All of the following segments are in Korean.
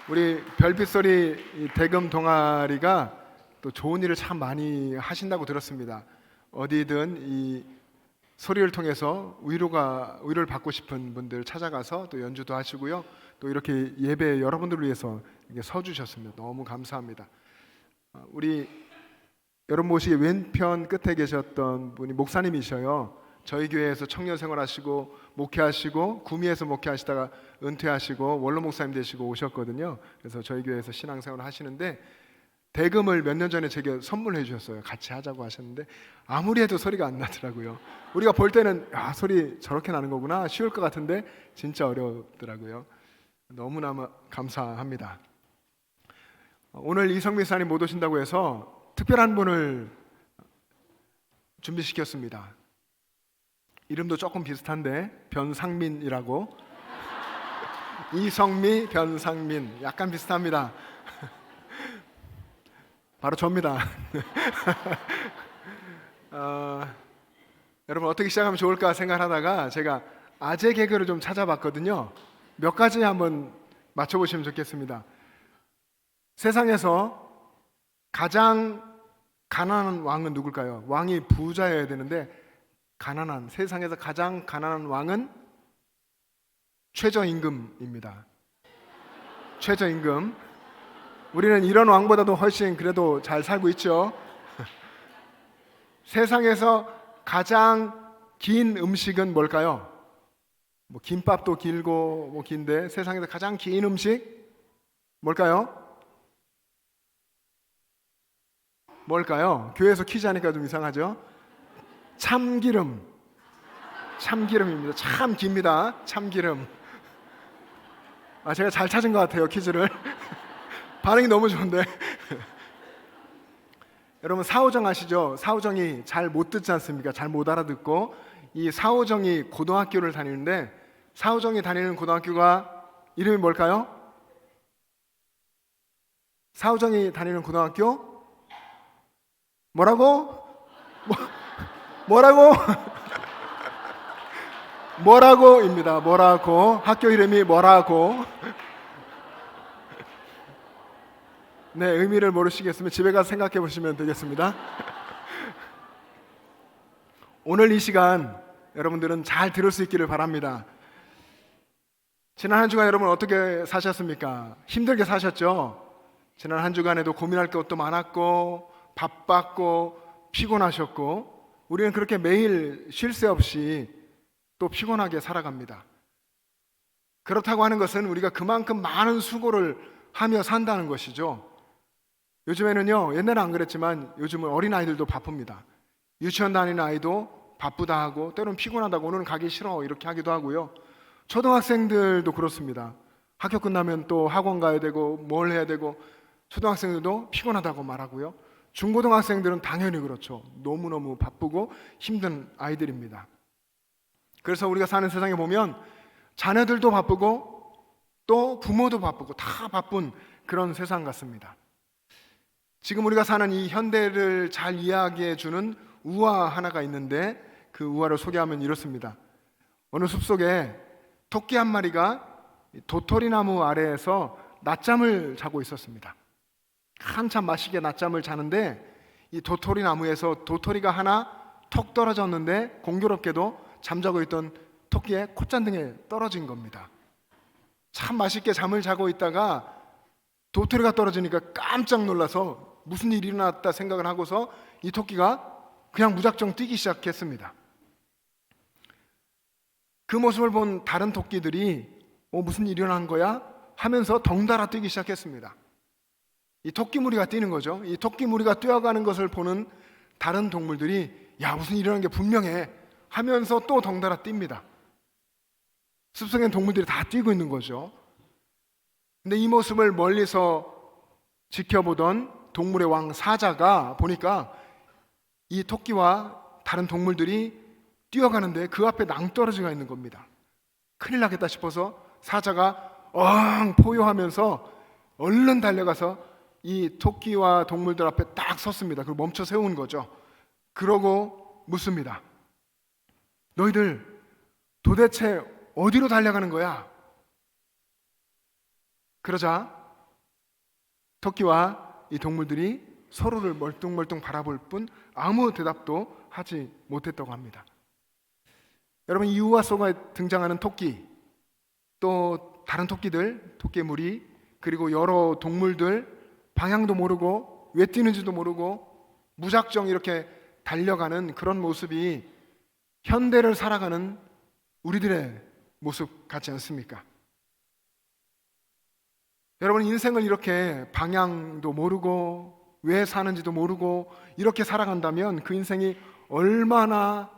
우리 별빛소리 이 대금 동아리가 또 좋은 일을 참 많이 하신다고 들었습니다. 어디든 이 소리를 통해서 위로를 받고 싶은 분들 찾아가서 또 연주도 하시고요. 또 이렇게 예배 여러분들을 위해서 이렇게 서주셨습니다. 너무 감사합니다. 우리 여러분 모시기 왼편 끝에 계셨던 분이 목사님이셔요. 저희 교회에서 청년 생활하시고 목회하시고 구미에서 목회하시다가 은퇴하시고 원로 목사님 되시고 오셨거든요. 그래서 저희 교회에서 신앙생활을 하시는데 대금을 몇 년 전에 제게 선물해 주셨어요. 같이 하자고 하셨는데 아무리 해도 소리가 안 나더라고요. 우리가 볼 때는 소리 저렇게 나는 거구나 쉬울 것 같은데 진짜 어렵더라고요. 너무나 감사합니다. 오늘 이성민 사님 못 오신다고 해서 특별한 분을 준비시켰습니다. 이름도 조금 비슷한데 변상민이라고. 이성미, 변상민 약간 비슷합니다. 바로 저입니다. 여러분 어떻게 시작하면 좋을까 생각하다가 제가 아재 개그를 좀 찾아봤거든요. 몇 가지 한번 맞춰보시면 좋겠습니다. 세상에서 가장 가난한 왕은 누굴까요? 왕이 부자여야 되는데 세상에서 가장 가난한 왕은 최저임금입니다. 최저임금. 우리는 이런 왕보다도 훨씬 그래도 잘 살고 있죠. 세상에서 가장 긴 음식은 뭘까요? 김밥도 길고 긴데 세상에서 가장 긴 음식 뭘까요? 교회에서 퀴즈 하니까 좀 이상하죠? 참기름입니다. 참 깁니다. 참기름. 제가 잘 찾은 것 같아요, 퀴즈를. 반응이 너무 좋은데. 여러분 사오정 아시죠? 사오정이 잘 못 듣지 않습니까? 잘 못 알아듣고 이 사오정이 고등학교를 다니는데 사오정이 다니는 고등학교가 이름이 뭘까요? 사오정이 다니는 고등학교? 뭐라고? 뭐라고입니다. 뭐라고. 학교 이름이 뭐라고. 네, 의미를 모르시겠으면 집에 가서 생각해 보시면 되겠습니다. 오늘 이 시간 여러분들은 잘 들을 수 있기를 바랍니다. 지난 한 주간 여러분 어떻게 사셨습니까? 힘들게 사셨죠? 지난 한 주간에도 고민할 것도 많았고 바빴고 피곤하셨고 우리는 그렇게 매일 쉴 새 없이 또 피곤하게 살아갑니다. 그렇다고 하는 것은 우리가 그만큼 많은 수고를 하며 산다는 것이죠. 요즘에는요, 옛날엔 안 그랬지만 요즘은 어린아이들도 바쁩니다. 유치원 다니는 아이도 바쁘다 하고 때로는 피곤하다고 오늘은 가기 싫어 이렇게 하기도 하고요. 초등학생들도 그렇습니다. 학교 끝나면 또 학원 가야 되고 뭘 해야 되고 초등학생들도 피곤하다고 말하고요. 중고등학생들은 당연히 그렇죠. 너무너무 바쁘고 힘든 아이들입니다. 그래서 우리가 사는 세상에 보면 자녀들도 바쁘고 또 부모도 바쁘고 다 바쁜 그런 세상 같습니다. 지금 우리가 사는 이 현대를 잘 이해하게 해주는 우화 하나가 있는데 그 우화를 소개하면 이렇습니다. 어느 숲속에 토끼 한 마리가 도토리나무 아래에서 낮잠을 자고 있었습니다. 한참 맛있게 낮잠을 자는데 이 도토리나무에서 도토리가 하나 톡 떨어졌는데 공교롭게도 잠자고 있던 토끼의 콧잔등에 떨어진 겁니다. 참 맛있게 잠을 자고 있다가 도토리가 떨어지니까 깜짝 놀라서 무슨 일이 일어났다 생각을 하고서 이 토끼가 그냥 무작정 뛰기 시작했습니다. 그 모습을 본 다른 토끼들이 무슨 일이 일어난 거야? 하면서 덩달아 뛰기 시작했습니다. 이 토끼 무리가 뛰는 거죠. 이 토끼 무리가 뛰어가는 것을 보는 다른 동물들이 무슨 일이 일어난 게 분명해 하면서 또 덩달아 뜁니다. 숲속엔 동물들이 다 뛰고 있는 거죠. 근데 이 모습을 멀리서 지켜보던 동물의 왕 사자가 보니까 이 토끼와 다른 동물들이 뛰어가는데 그 앞에 낭떠러지가 있는 겁니다. 큰일 나겠다 싶어서 사자가 포효하면서 얼른 달려가서 이 토끼와 동물들 앞에 딱 섰습니다. 그리고 멈춰 세운 거죠. 그러고 묻습니다. 너희들 도대체 어디로 달려가는 거야? 그러자 토끼와 이 동물들이 서로를 멀뚱멀뚱 바라볼 뿐 아무 대답도 하지 못했다고 합니다. 여러분, 이 우화 속에 등장하는 토끼, 또 다른 토끼들, 토끼의 무리, 그리고 여러 동물들 방향도 모르고 왜 뛰는지도 모르고 무작정 이렇게 달려가는 그런 모습이 현대를 살아가는 우리들의 모습 같지 않습니까? 여러분, 인생을 이렇게 방향도 모르고 왜 사는지도 모르고 이렇게 살아간다면 그 인생이 얼마나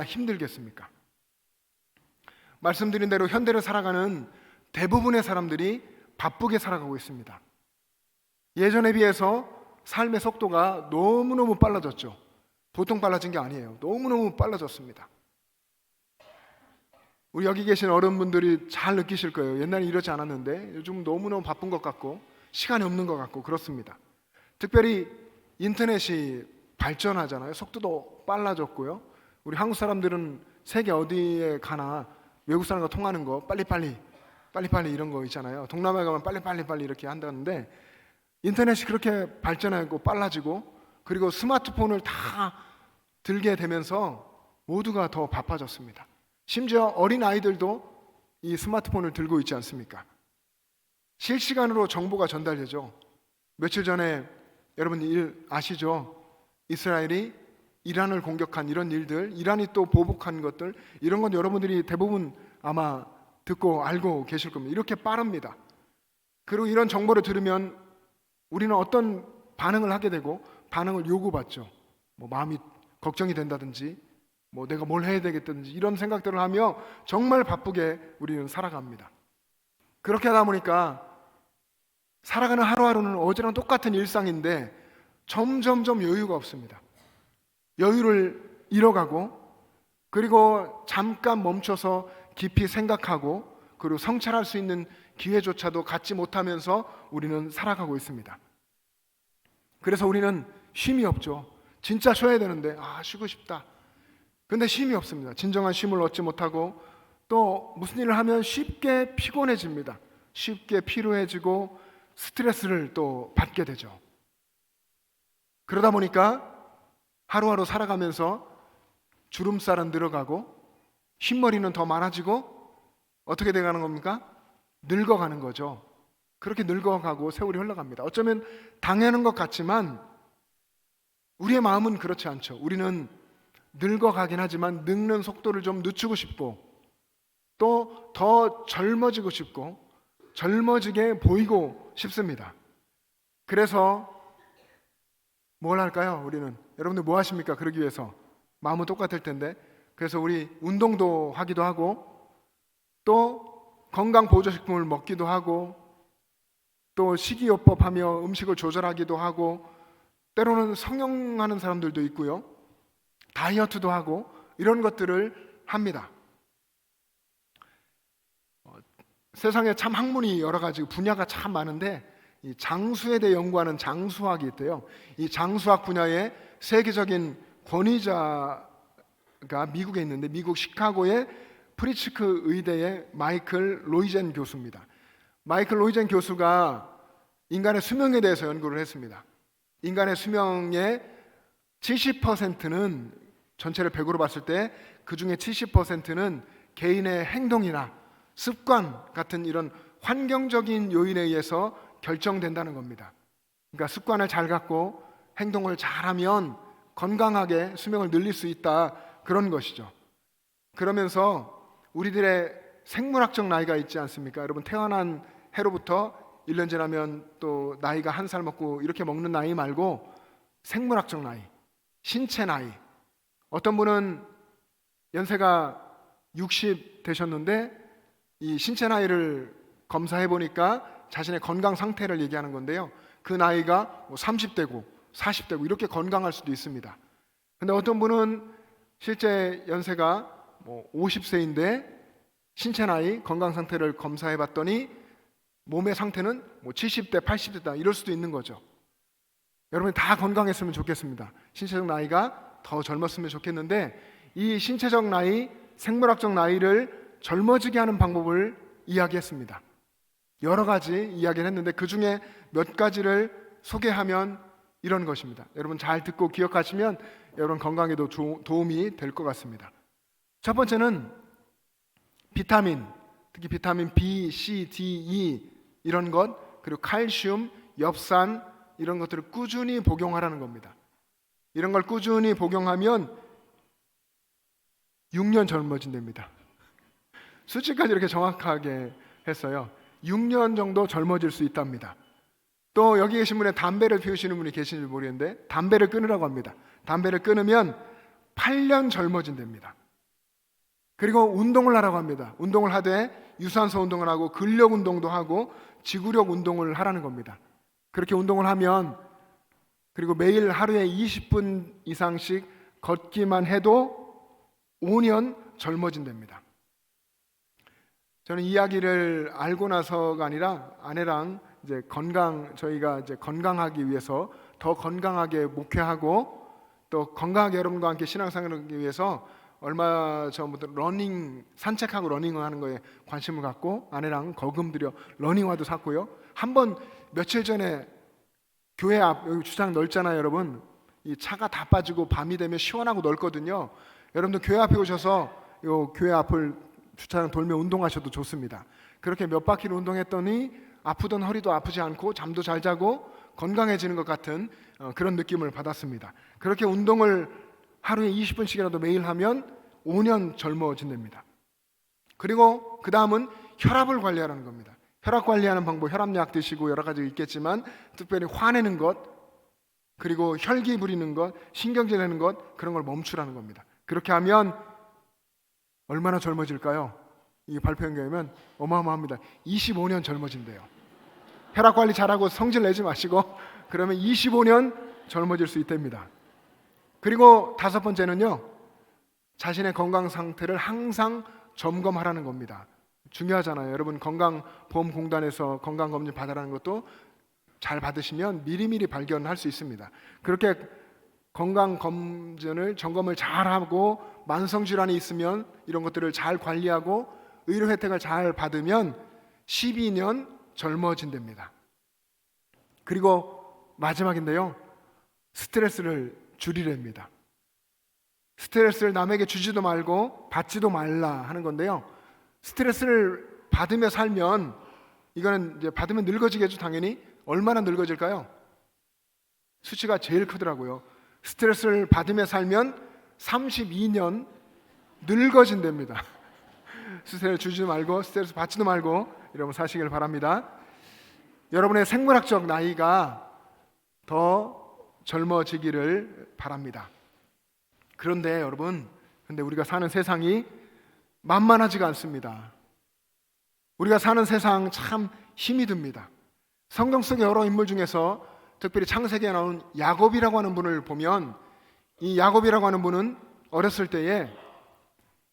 힘들겠습니까? 말씀드린 대로 현대를 살아가는 대부분의 사람들이 바쁘게 살아가고 있습니다. 예전에 비해서 삶의 속도가 너무너무 빨라졌죠. 보통 빨라진 게 아니에요. 너무너무 빨라졌습니다. 우리 여기 계신 어른분들이 잘 느끼실 거예요. 옛날에 이러지 않았는데 요즘 너무너무 바쁜 것 같고 시간이 없는 것 같고 그렇습니다. 특별히 인터넷이 발전하잖아요. 속도도 빨라졌고요. 우리 한국 사람들은 세계 어디에 가나 외국 사람과 통하는 거 빨리빨리 이런 거 있잖아요. 동남아에 가면 빨리 이렇게 한다는데 인터넷이 그렇게 발전하고 빨라지고 그리고 스마트폰을 다 들게 되면서 모두가 더 바빠졌습니다. 심지어 어린 아이들도 이 스마트폰을 들고 있지 않습니까? 실시간으로 정보가 전달되죠. 며칠 전에 여러분 일 아시죠? 이스라엘이 이란을 공격한 이런 일들, 이란이 또 보복한 것들, 이런 건 여러분들이 대부분 아마 듣고 알고 계실 겁니다. 이렇게 빠릅니다. 그리고 이런 정보를 들으면 우리는 어떤 반응을 하게 되고 반응을 요구받죠. 뭐 마음이 걱정이 된다든지 뭐 내가 뭘 해야 되겠다든지 이런 생각들을 하며 정말 바쁘게 우리는 살아갑니다. 그렇게 하다 보니까 살아가는 하루하루는 어제랑 똑같은 일상인데 점점점 여유가 없습니다. 여유를 잃어가고 그리고 잠깐 멈춰서 깊이 생각하고 그리고 성찰할 수 있는 기회조차도 갖지 못하면서 우리는 살아가고 있습니다. 그래서 우리는 쉼이 없죠. 진짜 쉬어야 되는데 쉬고 싶다. 근데 쉼이 없습니다. 진정한 쉼을 얻지 못하고 또 무슨 일을 하면 쉽게 피곤해집니다. 쉽게 피로해지고 스트레스를 또 받게 되죠. 그러다 보니까 하루하루 살아가면서 주름살은 늘어가고 흰머리는 더 많아지고 어떻게 돼가는 겁니까? 늙어가는 거죠. 그렇게 늙어가고 세월이 흘러갑니다. 어쩌면 당연한 것 같지만 우리의 마음은 그렇지 않죠. 우리는 늙어가긴 하지만 늙는 속도를 좀 늦추고 싶고 또 더 젊어지고 싶고 젊어지게 보이고 싶습니다. 그래서 뭘 할까요? 우리는 여러분들 뭐 하십니까? 그러기 위해서 마음은 똑같을 텐데 그래서 우리 운동도 하기도 하고 또 건강보조식품을 먹기도 하고 또 식이요법하며 음식을 조절하기도 하고 때로는 성형하는 사람들도 있고요. 다이어트도 하고 이런 것들을 합니다. 세상에 참 학문이 여러 가지 분야가 참 많은데 이 장수에 대해 연구하는 장수학이 있대요. 이 장수학 분야의 세계적인 권위자가 미국에 있는데 미국 시카고의 프리츠크 의대의 마이클 로이젠 교수입니다. 마이클 로이젠 교수가 인간의 수명에 대해서 연구를 했습니다. 인간의 수명의 70%는 전체를 100으로 봤을 때 그 중에 70%는 개인의 행동이나 습관 같은 이런 환경적인 요인에 의해서 결정된다는 겁니다. 그러니까 습관을 잘 갖고 행동을 잘하면 건강하게 수명을 늘릴 수 있다 그런 것이죠. 그러면서 우리들의 생물학적 나이가 있지 않습니까? 여러분 태어난 해로부터 1년 지나면 또 나이가 1살 먹고 이렇게 먹는 나이 말고 생물학적 나이, 신체 나이. 어떤 분은 연세가 60 되셨는데 이 신체 나이를 검사해 보니까 자신의 건강 상태를 얘기하는 건데요. 그 나이가 30대고 40대고 이렇게 건강할 수도 있습니다. 근데 어떤 분은 실제 연세가 50세인데 신체 나이, 건강 상태를 검사해 봤더니 몸의 상태는 70대, 80대다 이럴 수도 있는 거죠. 여러분이 다 건강했으면 좋겠습니다. 신체적 나이가 더 젊었으면 좋겠는데 이 신체적 나이, 생물학적 나이를 젊어지게 하는 방법을 이야기했습니다. 여러 가지 이야기를 했는데 그 중에 몇 가지를 소개하면 이런 것입니다. 여러분 잘 듣고 기억하시면 여러분 건강에도 도움이 될 것 같습니다. 첫 번째는 비타민, 특히 비타민 B, C, D, E 이런 것, 그리고 칼슘, 엽산 이런 것들을 꾸준히 복용하라는 겁니다. 이런 걸 꾸준히 복용하면 6년 젊어진답니다. 수치까지 이렇게 정확하게 했어요. 6년 정도 젊어질 수 있답니다. 또 여기 계신 분에 담배를 피우시는 분이 계신지 모르겠는데 담배를 끊으라고 합니다. 담배를 끊으면 8년 젊어진답니다. 그리고 운동을 하라고 합니다. 운동을 하되 유산소 운동을 하고 근력 운동도 하고 지구력 운동을 하라는 겁니다. 그렇게 운동을 하면, 그리고 매일 하루에 20분 이상씩 걷기만 해도 5년 젊어진답니다. 저는 이 이야기를 알고 나서가 아니라 아내랑 이제 저희가 이제 건강하기 위해서 더 건강하게 목회하고 또 건강하게 여러분과 함께 신앙생활을 하기 위해서 얼마 전부터 산책하고 러닝을 하는 거에 관심을 갖고 아내랑 거금 들여 러닝화도 샀고요. 한번 며칠 전에 교회 앞, 여기 주차장 넓잖아요, 여러분. 이 차가 다 빠지고 밤이 되면 시원하고 넓거든요. 여러분들 교회 앞에 오셔서 요 교회 앞을 주차장 돌며 운동하셔도 좋습니다. 그렇게 몇 바퀴를 운동했더니 아프던 허리도 아프지 않고 잠도 잘 자고 건강해지는 것 같은 그런 느낌을 받았습니다. 그렇게 운동을 하루에 20분씩이라도 매일 하면 5년 젊어진답니다. 그리고 그 다음은 혈압을 관리하라는 겁니다. 혈압 관리하는 방법, 혈압약 드시고 여러 가지 있겠지만 특별히 화내는 것, 그리고 혈기 부리는 것, 신경질 내는 것, 그런 걸 멈추라는 겁니다. 그렇게 하면 얼마나 젊어질까요? 이 발표 연결하면 어마어마합니다. 25년 젊어진대요. 혈압 관리 잘하고 성질 내지 마시고 그러면 25년 젊어질 수 있답니다. 그리고 5번째는요, 자신의 건강 상태를 항상 점검하라는 겁니다. 중요하잖아요. 여러분 건강보험공단에서 건강검진 받으라는 것도 잘 받으시면 미리미리 발견할 수 있습니다. 그렇게 건강검진을 점검을 잘하고 만성질환이 있으면 이런 것들을 잘 관리하고 의료 혜택을 잘 받으면 12년 젊어진답니다. 그리고 마지막인데요, 스트레스를 줄이랍니다. 스트레스를 남에게 주지도 말고 받지도 말라 하는 건데요, 스트레스를 받으며 살면 이거는 이제 받으면 늙어지겠죠. 당연히. 얼마나 늙어질까요? 수치가 제일 크더라고요. 스트레스를 받으며 살면 32년 늙어진답니다. 스트레스 주지도 말고 스트레스 받지도 말고 여러분 사시길 바랍니다. 여러분의 생물학적 나이가 더 젊어지기를 바랍니다. 그런데 여러분, 우리가 사는 세상이 만만하지가 않습니다. 우리가 사는 세상 참 힘이 듭니다. 성경 속의 여러 인물 중에서 특별히 창세기에 나오는 야곱이라고 하는 분을 보면, 이 야곱이라고 하는 분은 어렸을 때에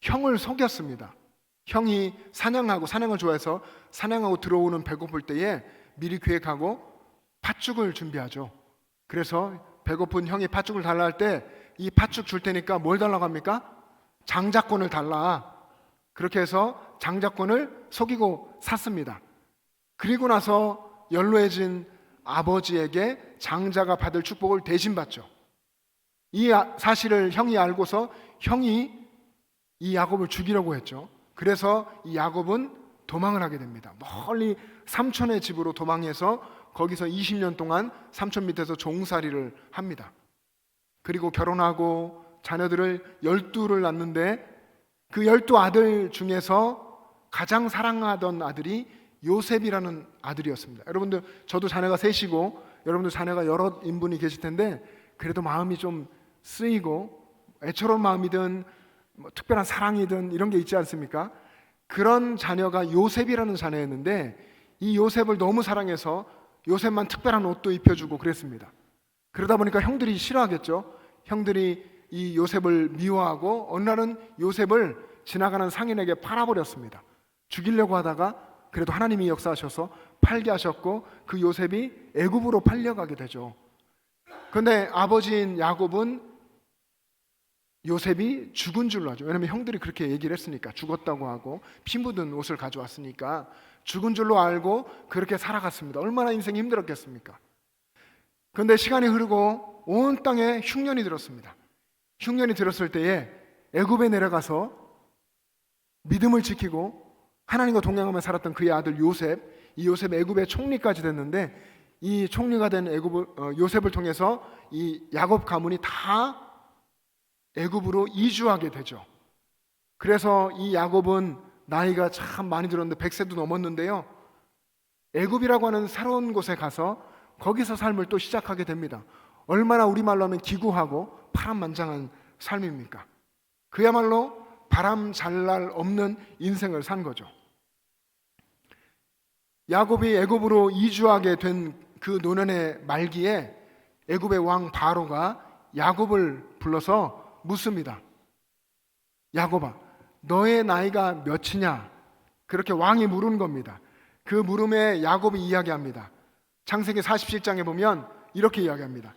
형을 속였습니다. 형이 사냥을 좋아해서 사냥하고 들어오는 배고플 때에 미리 계획하고 팥죽을 준비하죠. 그래서 배고픈 형이 팥죽을 달라 할 때 이 팥죽 줄 테니까 뭘 달라고 합니까? 장자권을 달라. 그렇게 해서 장자권을 속이고 샀습니다. 그리고 나서 연로해진 아버지에게 장자가 받을 축복을 대신 받죠. 이 사실을 형이 알고서 형이 이 야곱을 죽이려고 했죠. 그래서 이 야곱은 도망을 하게 됩니다. 멀리 삼촌의 집으로 도망해서 거기서 20년 동안 삼촌 밑에서 종살이를 합니다. 그리고 결혼하고 자녀들을 12를 낳는데 그 12아들 중에서 가장 사랑하던 아들이 요셉이라는 아들이었습니다. 여러분들, 저도 자녀가 셋이고 여러분들 자녀가 여러 인분이 계실 텐데 그래도 마음이 좀 쓰이고 애처로운 마음이든 특별한 사랑이든 이런 게 있지 않습니까? 그런 자녀가 요셉이라는 자녀였는데 이 요셉을 너무 사랑해서 요셉만 특별한 옷도 입혀주고 그랬습니다. 그러다 보니까 형들이 싫어하겠죠. 형들이 이 요셉을 미워하고 어느 날은 요셉을 지나가는 상인에게 팔아버렸습니다. 죽이려고 하다가 그래도 하나님이 역사하셔서 팔게 하셨고 그 요셉이 애굽으로 팔려가게 되죠. 그런데 아버지인 야곱은 요셉이 죽은 줄로 하죠. 왜냐하면 형들이 그렇게 얘기를 했으니까, 죽었다고 하고 피 묻은 옷을 가져왔으니까 죽은 줄로 알고 그렇게 살아갔습니다. 얼마나 인생이 힘들었겠습니까? 그런데 시간이 흐르고 온 땅에 흉년이 들었습니다. 흉년이 들었을 때에 애굽에 내려가서 믿음을 지키고 하나님과 동행하며 살았던 그의 아들 요셉, 이 요셉 애굽의 총리까지 됐는데, 이 총리가 된 요셉을 통해서 이 야곱 가문이 다 애굽으로 이주하게 되죠. 그래서 이 야곱은 나이가 참 많이 들었는데 100세도 넘었는데요, 애굽이라고 하는 새로운 곳에 가서 거기서 삶을 또 시작하게 됩니다. 얼마나 우리말로 하면 기구하고 파란만장한 삶입니까? 그야말로 바람 잘 날 없는 인생을 산 거죠. 야곱이 애굽으로 이주하게 된 그 노년의 말기에 애굽의 왕 바로가 야곱을 불러서 묻습니다. 야곱아, 너의 나이가 몇이냐? 그렇게 왕이 물은 겁니다. 그 물음에 야곱이 이야기합니다. 창세기 47장에 보면 이렇게 이야기합니다.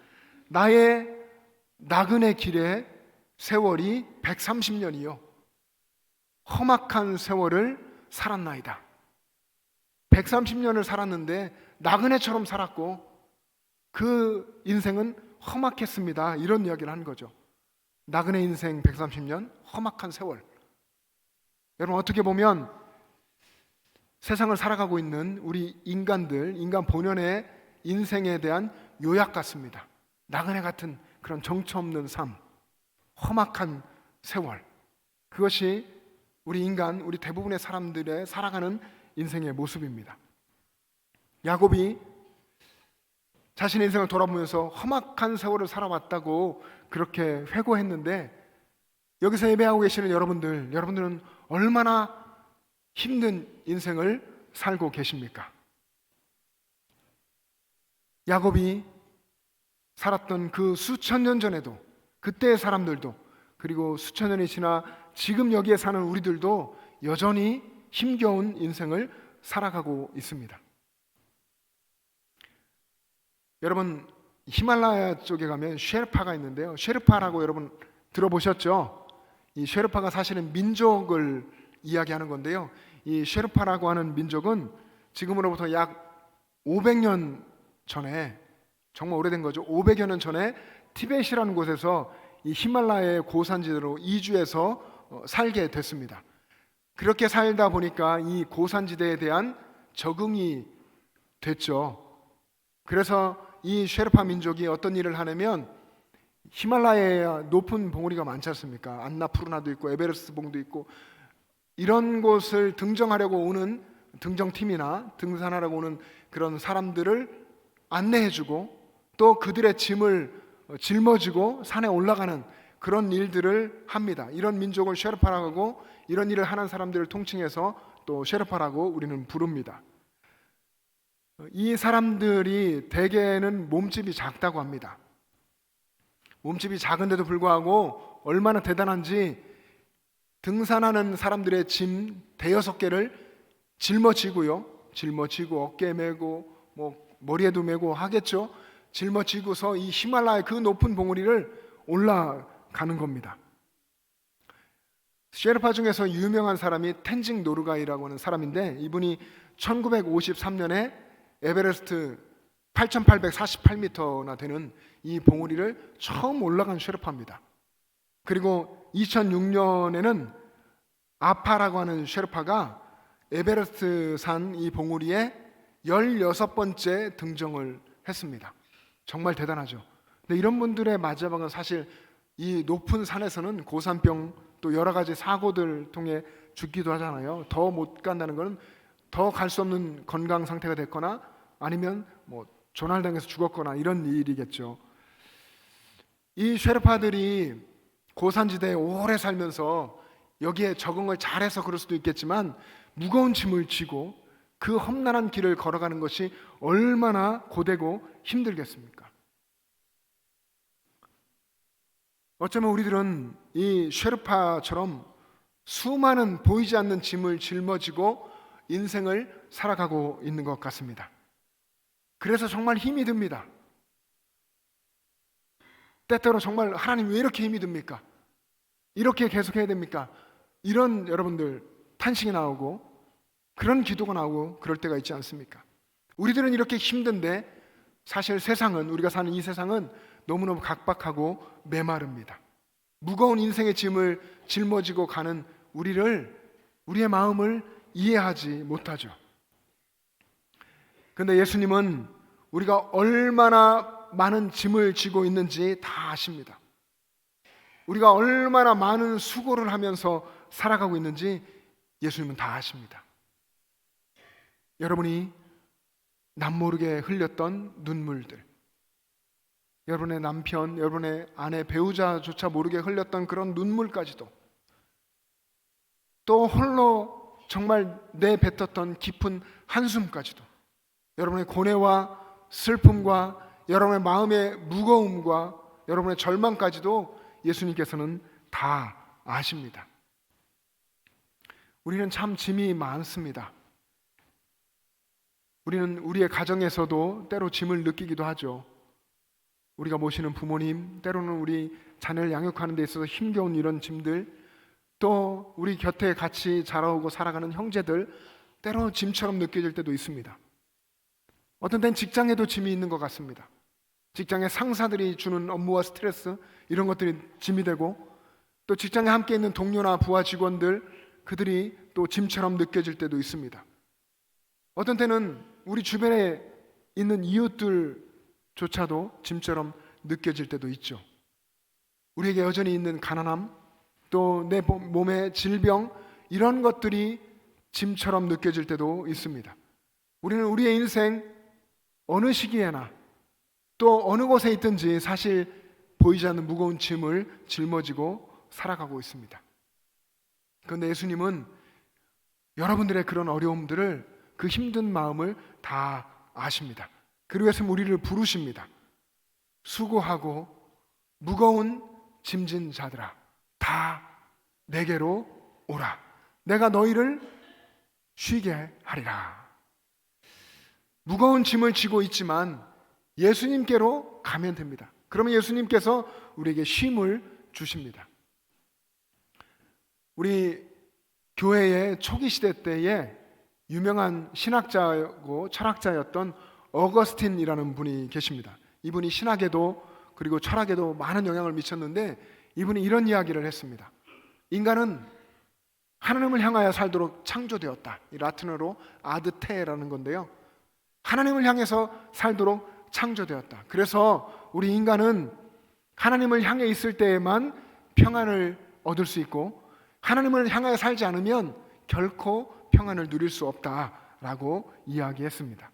나의 나그네 길의 세월이 130년이요 험악한 세월을 살았나이다. 130년을 살았는데 나그네처럼 살았고 그 인생은 험악했습니다. 이런 이야기를 하는 거죠. 나그네 인생 130년, 험악한 세월. 여러분, 어떻게 보면 세상을 살아가고 있는 우리 인간들, 인간 본연의 인생에 대한 요약 같습니다. 나그네 같은 그런 정처 없는 삶, 험악한 세월. 그것이 우리 인간, 우리 대부분의 사람들의 살아가는 인생의 모습입니다. 야곱이 자신의 인생을 돌아보면서 험악한 세월을 살아왔다고 그렇게 회고했는데, 여기서 예배하고 계시는 여러분들은 얼마나 힘든 인생을 살고 계십니까? 야곱이 살았던 그 수천 년 전에도, 그때의 사람들도, 그리고 수천 년이 지나 지금 여기에 사는 우리들도 여전히 힘겨운 인생을 살아가고 있습니다. 여러분, 히말라야 쪽에 가면 쉐르파가 있는데요, 쉐르파라고 여러분 들어보셨죠? 이 쉐르파가 사실은 민족을 이야기하는 건데요, 이 쉐르파라고 하는 민족은 지금으로부터 약 500년 전에, 정말 오래된 거죠, 500여 년 전에 티벳이라는 곳에서 이 히말라야의 고산지대로 이주해서 살게 됐습니다. 그렇게 살다 보니까 이 고산지대에 대한 적응이 됐죠. 그래서 이 쉐르파 민족이 어떤 일을 하냐면, 히말라야에 높은 봉우리가 많지 않습니까? 안나푸르나도 있고 에베레스트 봉도 있고, 이런 곳을 등정하려고 오는 등정팀이나 등산하려고 오는 그런 사람들을 안내해주고, 또 그들의 짐을 짊어지고 산에 올라가는 그런 일들을 합니다. 이런 민족을 쉐르파라고 하고, 이런 일을 하는 사람들을 통칭해서 또 쉐르파라고 우리는 부릅니다. 이 사람들이 대개는 몸집이 작다고 합니다. 몸집이 작은데도 불구하고 얼마나 대단한지, 등산하는 사람들의 짐 대여섯 개를 짊어지고요, 짊어지고 어깨에 메고 머리에도 메고 하겠죠. 짊어지고서 이 히말라야 그 높은 봉우리를 올라가는 겁니다. 쉐르파 중에서 유명한 사람이 텐징 노르가이라고 하는 사람인데, 이분이 1953년에 에베레스트 8,848m나 되는 이 봉우리를 처음 올라간 쉐르파입니다. 그리고 2006년에는 아파라고 하는 쉐르파가 에베레스트 산 이 봉우리에 16번째 등정을 했습니다. 정말 대단하죠. 근데 이런 분들의 마지막은 사실 이 높은 산에서는 고산병 또 여러 가지 사고들 통해 죽기도 하잖아요. 더 못 간다는 것은 더 갈 수 없는 건강 상태가 됐거나 아니면 조날당해서 죽었거나 이런 일이겠죠. 이 쉐르파들이 고산지대에 오래 살면서 여기에 적응을 잘해서 그럴 수도 있겠지만, 무거운 짐을 지고 그 험난한 길을 걸어가는 것이 얼마나 고되고 힘들겠습니까? 어쩌면 우리들은 이 쉐르파처럼 수많은 보이지 않는 짐을 짊어지고 인생을 살아가고 있는 것 같습니다. 그래서 정말 힘이 듭니다. 때때로 정말 하나님 왜 이렇게 힘이 듭니까? 이렇게 계속 해야 됩니까? 이런 여러분들 탄식이 나오고 그런 기도가 나오고 그럴 때가 있지 않습니까? 우리들은 이렇게 힘든데 사실 세상은, 우리가 사는 이 세상은 너무너무 각박하고 메마릅니다. 무거운 인생의 짐을 짊어지고 가는 우리의 마음을 이해하지 못하죠. 그런데 예수님은 우리가 얼마나 많은 짐을 지고 있는지 다 아십니다. 우리가 얼마나 많은 수고를 하면서 살아가고 있는지 예수님은 다 아십니다. 여러분이 남모르게 흘렸던 눈물들, 여러분의 남편, 여러분의 아내, 배우자조차 모르게 흘렸던 그런 눈물까지도, 또 홀로 정말 내뱉었던 깊은 한숨까지도, 여러분의 고뇌와 슬픔과 여러분의 마음의 무거움과 여러분의 절망까지도 예수님께서는 다 아십니다. 우리는 참 짐이 많습니다. 우리는 우리의 가정에서도 때로 짐을 느끼기도 하죠. 우리가 모시는 부모님, 때로는 우리 자녀를 양육하는 데 있어서 힘겨운 이런 짐들, 또 우리 곁에 같이 자라오고 살아가는 형제들, 때로 짐처럼 느껴질 때도 있습니다. 어떤 때는 직장에도 짐이 있는 것 같습니다. 직장의 상사들이 주는 업무와 스트레스, 이런 것들이 짐이 되고, 또 직장에 함께 있는 동료나 부하 직원들, 그들이 또 짐처럼 느껴질 때도 있습니다. 어떤 때는 우리 주변에 있는 이웃들조차도 짐처럼 느껴질 때도 있죠. 우리에게 여전히 있는 가난함, 또 내 몸의 질병, 이런 것들이 짐처럼 느껴질 때도 있습니다. 우리는 우리의 인생 어느 시기에나 또 어느 곳에 있든지 사실 보이지 않는 무거운 짐을 짊어지고 살아가고 있습니다. 그런데 예수님은 여러분들의 그런 어려움들을, 그 힘든 마음을 다 아십니다. 그리고 우리를 부르십니다. 수고하고 무거운 짐진 자들아, 다 내게로 오라. 내가 너희를 쉬게 하리라. 무거운 짐을 지고 있지만 예수님께로 가면 됩니다. 그러면 예수님께서 우리에게 쉼을 주십니다. 우리 교회의 초기 시대 때에 유명한 신학자고 철학자였던 어거스틴이라는 분이 계십니다. 이분이 신학에도 그리고 철학에도 많은 영향을 미쳤는데, 이분이 이런 이야기를 했습니다. 인간은 하나님을 향하여 살도록 창조되었다. 이 라틴어로 아드테라는 건데요, 하나님을 향해서 살도록 창조되었다. 그래서 우리 인간은 하나님을 향해 있을 때에만 평안을 얻을 수 있고, 하나님을 향하여 살지 않으면 결코 평안을 누릴 수 없다라고 이야기했습니다.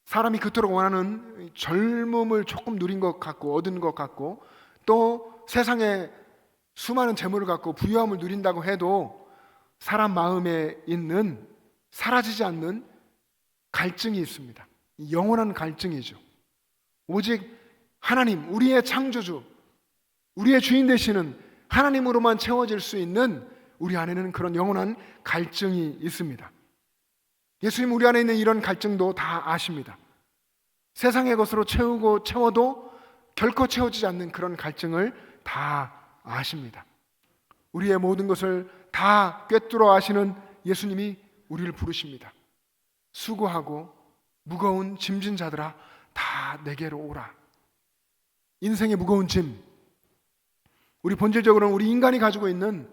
사람이 그토록 원하는 젊음을 조금 누린 것 같고 얻은 것 같고, 또 세상에 수많은 재물을 갖고 부유함을 누린다고 해도 사람 마음에 있는 사라지지 않는 갈증이 있습니다. 영원한 갈증이죠. 오직 하나님, 우리의 창조주, 우리의 주인 되시는 하나님으로만 채워질 수 있는 우리 안에는 그런 영원한 갈증이 있습니다. 예수님 우리 안에 있는 이런 갈증도 다 아십니다. 세상의 것으로 채워도 결코 채워지지 않는 그런 갈증을 다 아십니다. 우리의 모든 것을 다 꿰뚫어 아시는 예수님이 우리를 부르십니다. 수고하고 무거운 짐진 자들아, 다 내게로 오라. 인생의 무거운 짐, 우리 본질적으로는 우리 인간이 가지고 있는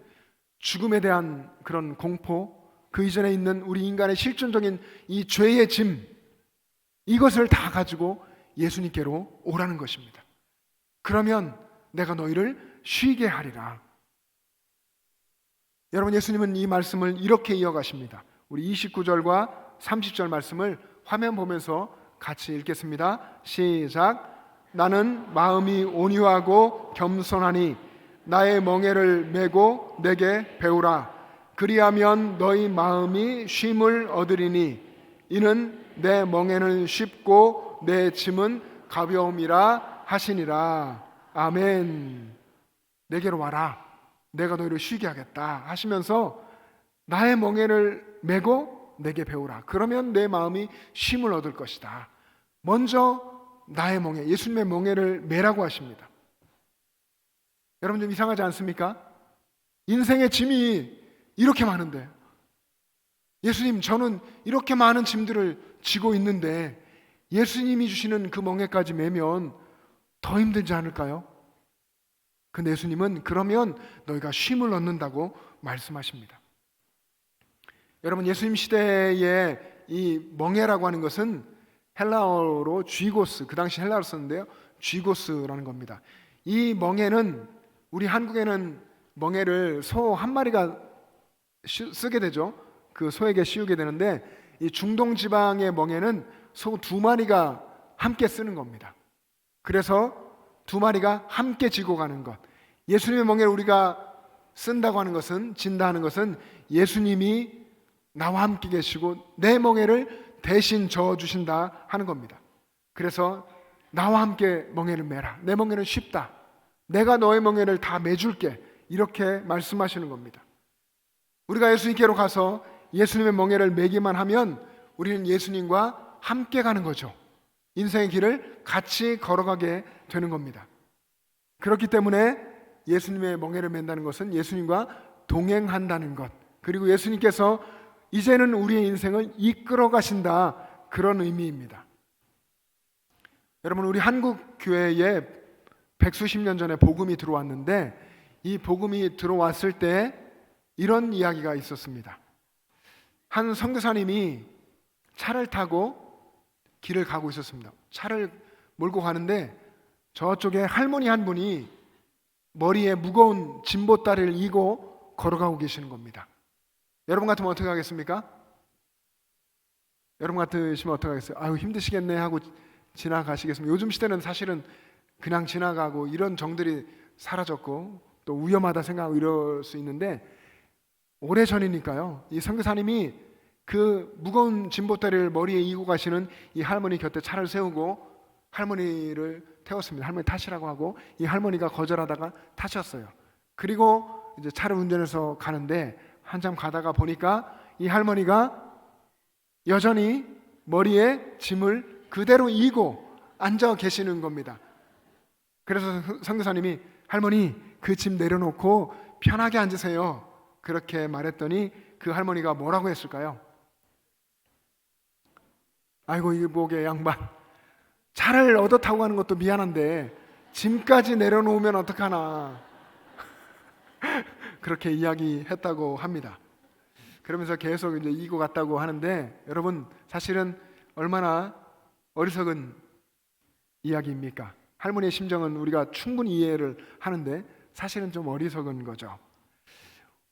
죽음에 대한 그런 공포, 그 이전에 있는 우리 인간의 실존적인 이 죄의 짐, 이것을 다 가지고 예수님께로 오라는 것입니다. 그러면 내가 너희를 쉬게 하리라. 여러분, 예수님은 이 말씀을 이렇게 이어가십니다. 우리 29절과 30절 말씀을 화면 보면서 같이 읽겠습니다. 시작. 나는 마음이 온유하고 겸손하니 나의 멍에를 메고 내게 배우라. 그리하면 너희 마음이 쉼을 얻으리니 이는 내 멍에는 쉽고 내 짐은 가벼움이라 하시니라. 아멘. 내게로 와라. 내가 너희를 쉬게 하겠다 하시면서 나의 멍에를 메고 내게 배우라. 그러면 내 마음이 쉼을 얻을 것이다. 먼저 나의 멍에, 예수님의 멍에를 메라고 하십니다. 여러분 좀 이상하지 않습니까? 인생의 짐이 이렇게 많은데, 예수님, 저는 이렇게 많은 짐들을 지고 있는데 예수님이 주시는 그 멍에까지 매면 더 힘들지 않을까요? 근데 예수님은 그러면 너희가 쉼을 얻는다고 말씀하십니다. 여러분, 예수님 시대에 이 멍에라고 하는 것은 헬라어로 쥐고스, 그 당시 헬라어로 썼는데요, 쥐고스라는 겁니다. 이 멍에는, 우리 한국에는 멍에를 소 한 마리가 쓰게 되죠. 그 소에게 씌우게 되는데, 이 중동 지방의 멍에는 소 두 마리가 함께 쓰는 겁니다. 그래서 두 마리가 함께 지고 가는 것. 예수님의 멍에를 우리가 쓴다고 하는 것은, 진다 하는 것은 예수님이 나와 함께 계시고 내 멍에를 대신 져주신다 하는 겁니다. 그래서 나와 함께 멍에를 매라. 내 멍에는 쉽다. 내가 너의 멍에를 다 매줄게. 이렇게 말씀하시는 겁니다. 우리가 예수님께로 가서 예수님의 멍에를 매기만 하면 우리는 예수님과 함께 가는 거죠. 인생의 길을 같이 걸어가게 되는 겁니다. 그렇기 때문에 예수님의 멍에를 맨다는 것은 예수님과 동행한다는 것, 그리고 예수님께서 이제는 우리의 인생을 이끌어 가신다, 그런 의미입니다. 여러분, 우리 한국 교회에 백수십 년 전에 복음이 들어왔는데, 이 복음이 들어왔을 때 이런 이야기가 있었습니다. 한 선교사님이 차를 타고 길을 가고 있었습니다. 차를 몰고 가는데 저쪽에 할머니 한 분이 머리에 무거운 짐보따리를 이고 걸어가고 계시는 겁니다. 여러분 같으면 어떻게 하겠습니까? 여러분 같으시면 어떻게 하겠어요? 아유, 힘드시겠네 하고 지나가시겠습니까? 요즘 시대는 사실은 그냥 지나가고 이런 정들이 사라졌고 또 위험하다 생각하고 이럴 수 있는데, 오래전이니까요, 이 선교사님이 그 무거운 짐보따리를 머리에 이고 가시는 이 할머니 곁에 차를 세우고 할머니를 태웠습니다. 할머니 타시라고 하고 이 할머니가 거절하다가 타셨어요. 그리고 이제 차를 운전해서 가는데 한참 가다가 보니까 이 할머니가 여전히 머리에 짐을 그대로 이고 앉아 계시는 겁니다. 그래서 선교사님이 할머니, 그 짐 내려놓고 편하게 앉으세요, 그렇게 말했더니 그 할머니가 뭐라고 했을까요? 아이고, 이 목의 양반, 차를 얻어 타고 가는 것도 미안한데 짐까지 내려놓으면 어떡하나 그렇게 이야기했다고 합니다. 그러면서 계속 이제 이고 갔다고 하는데, 여러분, 사실은 얼마나 어리석은 이야기입니까? 할머니의 심정은 우리가 충분히 이해를 하는데 사실은 좀 어리석은 거죠.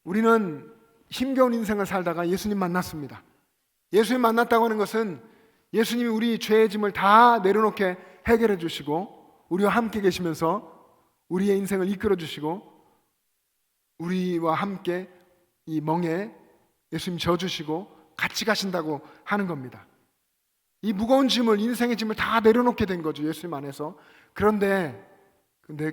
우리는 힘겨운 인생을 살다가 예수님 만났습니다. 예수님 만났다고 하는 것은 예수님이 우리 죄의 짐을 다 내려놓게 해결해 주시고 우리와 함께 계시면서 우리의 인생을 이끌어 주시고 우리와 함께 이 멍에 예수님 져주시고 같이 가신다고 하는 겁니다. 이 무거운 짐을, 인생의 짐을 다 내려놓게 된 거죠, 예수님 안에서. 그런데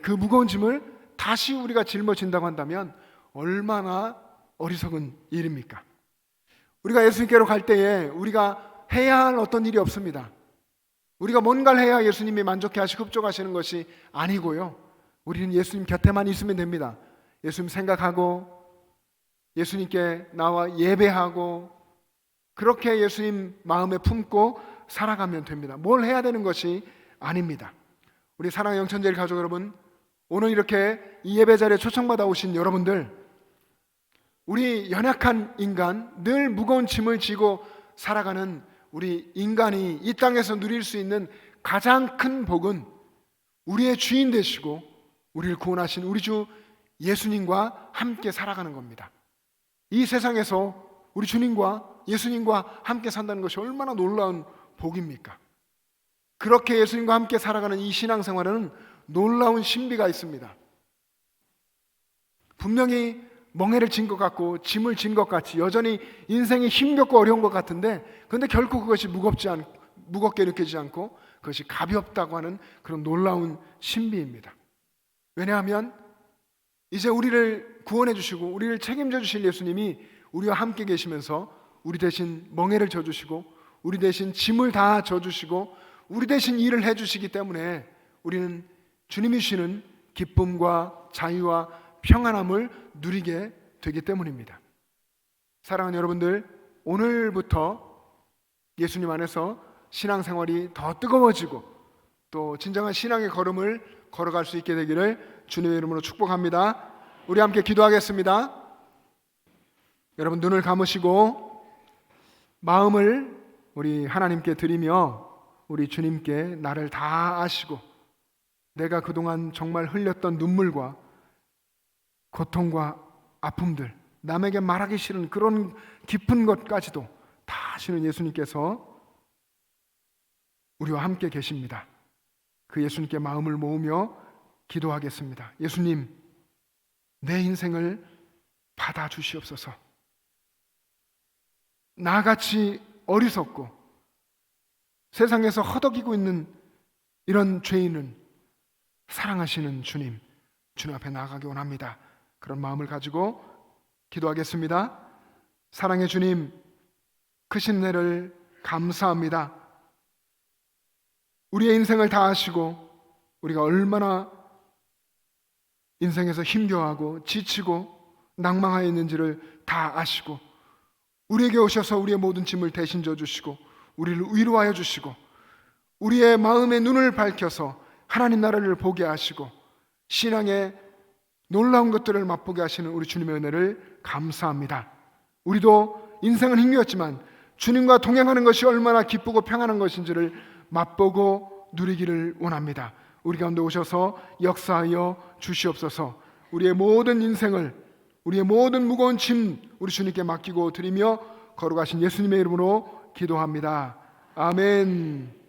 그 무거운 짐을 다시 우리가 짊어진다고 한다면 얼마나 어리석은 일입니까? 우리가 예수님께로 갈 때에 우리가 해야 할 어떤 일이 없습니다. 우리가 뭔가를 해야 예수님이 만족해 하시고 흡족하시는 것이 아니고요, 우리는 예수님 곁에만 있으면 됩니다. 예수님 생각하고 예수님께 나와 예배하고 그렇게 예수님 마음에 품고 살아가면 됩니다. 뭘 해야 되는 것이 아닙니다. 우리 사랑하는 영천제일 가족 여러분, 오늘 이렇게 이 예배 자리에 초청받아 오신 여러분들, 우리 연약한 인간, 늘 무거운 짐을 지고 살아가는 우리 인간이 이 땅에서 누릴 수 있는 가장 큰 복은 우리의 주인 되시고 우리를 구원하신 우리 주 예수님과 함께 살아가는 겁니다. 이 세상에서 우리 주님과 예수님과 함께 산다는 것이 얼마나 놀라운 복입니까? 그렇게 예수님과 함께 살아가는 이 신앙생활에는 놀라운 신비가 있습니다. 분명히 멍에를 진 것 같고 짐을 진 것 같이 여전히 인생이 힘겹고 어려운 것 같은데, 그런데 결코 그것이 무겁게 느껴지지 않고 그것이 가볍다고 하는 그런 놀라운 신비입니다. 왜냐하면 이제 우리를 구원해 주시고 우리를 책임져 주실 예수님이 우리와 함께 계시면서 우리 대신 멍에를 져주시고 우리 대신 짐을 다 져주시고 우리 대신 일을 해주시기 때문에 우리는 주님이 주시는 기쁨과 자유와 평안함을 누리게 되기 때문입니다. 사랑하는 여러분들, 오늘부터 예수님 안에서 신앙생활이 더 뜨거워지고 또 진정한 신앙의 걸음을 걸어갈 수 있게 되기를 주님의 이름으로 축복합니다. 우리 함께 기도하겠습니다. 여러분, 눈을 감으시고 마음을 우리 하나님께 드리며 우리 주님께 나를 다 아시고 내가 그동안 정말 흘렸던 눈물과 고통과 아픔들, 남에게 말하기 싫은 그런 깊은 것까지도 다 아시는 예수님께서 우리와 함께 계십니다. 그 예수님께 마음을 모으며 기도하겠습니다. 예수님, 내 인생을 받아주시옵소서. 나같이 어리석고 세상에서 허덕이고 있는 이런 죄인은 사랑하시는 주님 앞에 나아가기 원합니다. 그런 마음을 가지고 기도하겠습니다. 사랑의 주님, 크신 은혜를 감사합니다. 우리의 인생을 다 아시고 우리가 얼마나 인생에서 힘겨워하고 지치고 낭망하여 있는지를 다 아시고 우리에게 오셔서 우리의 모든 짐을 대신 져주시고 우리를 위로하여 주시고 우리의 마음의 눈을 밝혀서 하나님 나라를 보게 하시고 신앙의 놀라운 것들을 맛보게 하시는 우리 주님의 은혜를 감사합니다. 우리도 인생은 힘겼지만 주님과 동행하는 것이 얼마나 기쁘고 평안한 것인지를 맛보고 누리기를 원합니다. 우리 가운데 오셔서 역사하여 주시옵소서. 우리의 모든 인생을, 우리의 모든 무거운 짐 우리 주님께 맡기고 드리며 걸어가신 예수님의 이름으로 기도합니다. 아멘.